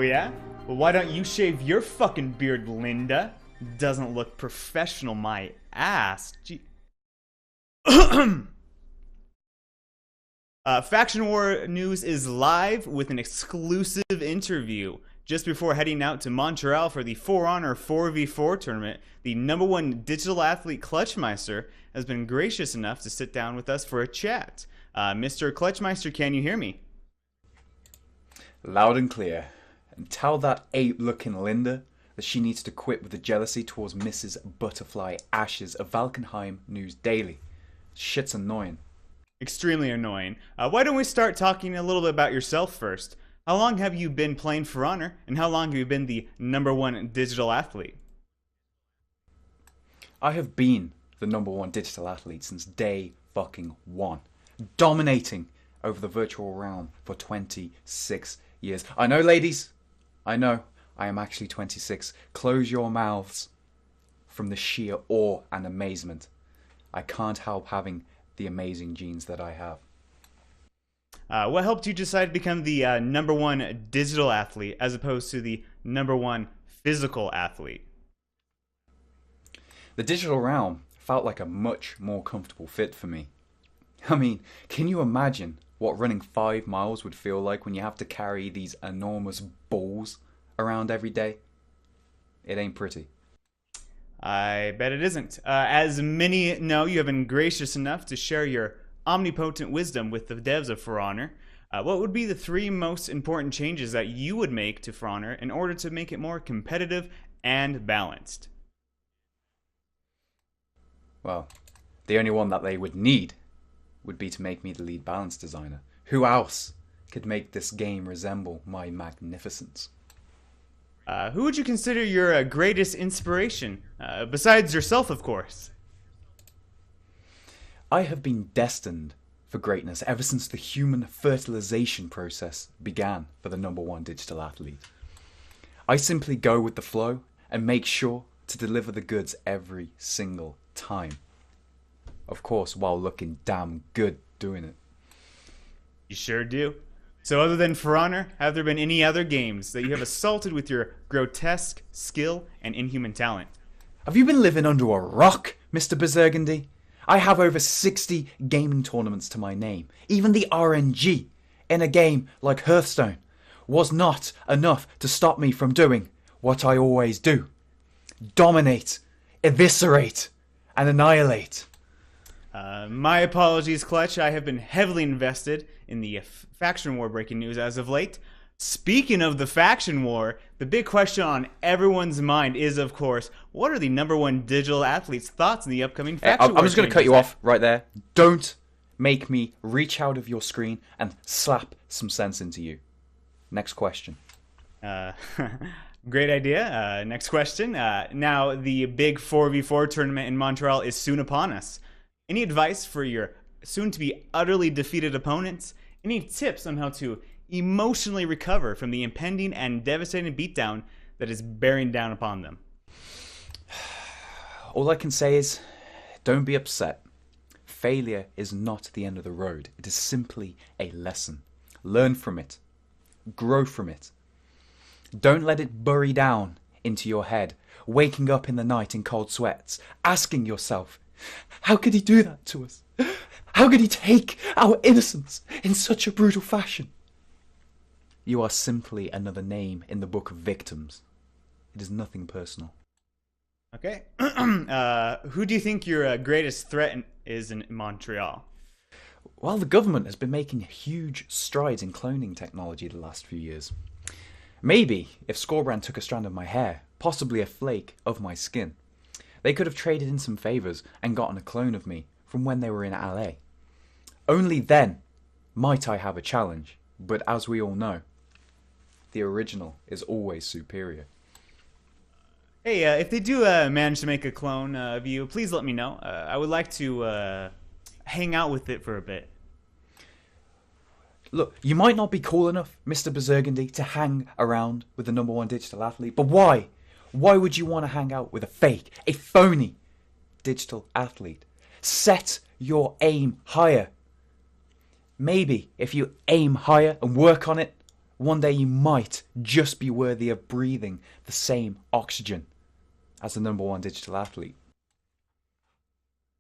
yeah? Well, why don't you shave your fucking beard, Linda? Doesn't look professional, my ass. Gee. Faction War News is live with an exclusive interview. Just before heading out to Montreal for the For Honor 4v4 tournament, the #1 digital athlete Clutchmeister has been gracious enough to sit down with us for a chat. Mr. Clutchmeister, can you hear me? Loud and clear. And tell that ape-looking Linda that she needs to quit with the jealousy towards Mrs. Butterfly Ashes of Valkenheim News Daily. Shit's annoying. Extremely annoying. Why don't we start talking a little bit about yourself first? How long have you been playing For Honor, and how long have you been the #1 digital athlete? I have been the #1 digital athlete since day fucking one, dominating over the virtual realm for 26 years. I know, ladies, I know, I am actually 26. Close your mouths from the sheer awe and amazement. I can't help having the amazing genes that I have. What helped you decide to become the #1 digital athlete as opposed to the #1 physical athlete? The digital realm felt like a much more comfortable fit for me. I mean, can you imagine what running 5 miles would feel like when you have to carry these enormous balls around every day? It ain't pretty. I bet it isn't. As many know, you have been gracious enough to share your omnipotent wisdom with the devs of For Honor. What would be the 3 most important changes that you would make to For Honor in order to make it more competitive and balanced? Well, the only one that they would need would be to make me the lead balance designer. Who else could make this game resemble my magnificence? Who would you consider your greatest inspiration? Besides yourself, of course. I have been destined for greatness ever since the human fertilization process began for the #1 digital athlete. I simply go with the flow and make sure to deliver the goods every single time. Of course, while looking damn good doing it. You sure do. So other than For Honor, have there been any other games that you have assaulted with your grotesque skill and inhuman talent? Have you been living under a rock, Mr. Burgundy? I have over 60 gaming tournaments to my name. Even the RNG in a game like Hearthstone was not enough to stop me from doing what I always do. Dominate, eviscerate, and annihilate. My apologies, Clutch. I have been heavily invested in the faction war breaking news as of late. Speaking of the faction war, the big question on everyone's mind is, of course, what are the #1 digital athletes' thoughts in the upcoming faction war? I'm just going to cut you off right there. Don't make me reach out of your screen and slap some sense into you. Next question. Great idea. Next question. Now, the big 4v4 tournament in Montreal is soon upon us. Any advice for your soon-to-be utterly defeated opponents? Any tips on how to emotionally recover from the impending and devastating beatdown that is bearing down upon them? All I can say is, don't be upset. Failure is not the end of the road. It is simply a lesson. Learn from it. Grow from it. Don't let it bury down into your head, waking up in the night in cold sweats, asking yourself, how could he do that to us? How could he take our innocence in such a brutal fashion? You are simply another name in the book of victims. It is nothing personal. Okay. Who do you think your greatest threat is in Montreal? Well, the government has been making huge strides in cloning technology the last few years. Maybe if Scorebrand took a strand of my hair, possibly a flake of my skin, they could have traded in some favours and gotten a clone of me from when they were in LA. Only then might I have a challenge, but as we all know, the original is always superior. Hey, if they do manage to make a clone of you, please let me know. I would like to hang out with it for a bit. Look, you might not be cool enough, Mr. Burgundy, to hang around with the #1 digital athlete, but why? Why would you want to hang out with a fake, a phony digital athlete? Set your aim higher. Maybe if you aim higher and work on it, One day you might just be worthy of breathing the same oxygen as the #1 digital athlete.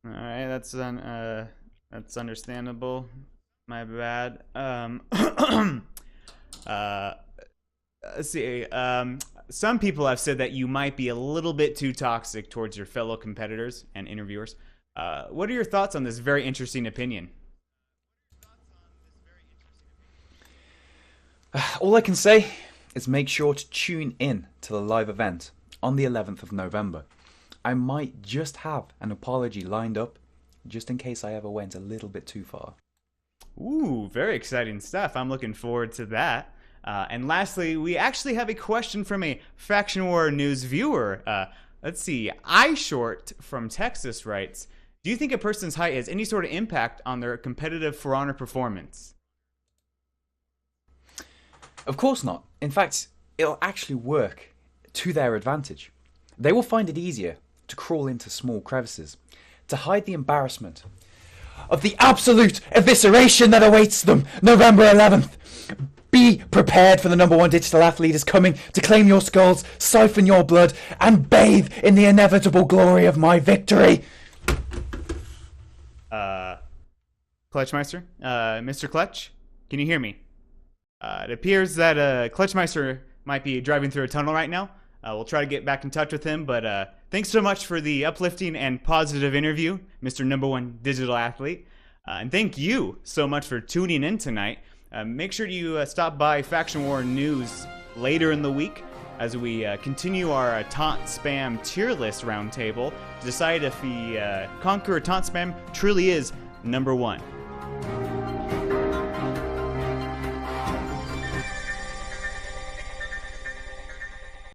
All right, that's understandable. My bad. Let's see. Some people have said that you might be a little bit too toxic towards your fellow competitors and interviewers. What are your thoughts on this very interesting opinion? All I can say is make sure to tune in to the live event on the 11th of November. I might just have an apology lined up just in case I ever went a little bit too far. Ooh, very exciting stuff. I'm looking forward to that. And lastly, we actually have a question from a Faction War News viewer. Let's see. iShort from Texas writes, do you think a person's height has any sort of impact on their competitive For Honor performance? Of course not. In fact, it'll actually work to their advantage. They will find it easier to crawl into small crevices, to hide the embarrassment of the absolute evisceration that awaits them November 11th. Be prepared, for the #1 digital athlete is coming to claim your skulls, siphon your blood, and bathe in the inevitable glory of my victory. Clutchmeister? Mr. Clutch? Can you hear me? It appears that Clutchmeister might be driving through a tunnel right now. We'll try to get back in touch with him, but thanks so much for the uplifting and positive interview, Mr. #1 digital athlete. And thank you so much for tuning in tonight. Make sure you stop by Faction War News later in the week as we continue our taunt spam tier list roundtable to decide if the Conqueror taunt spam truly is #1.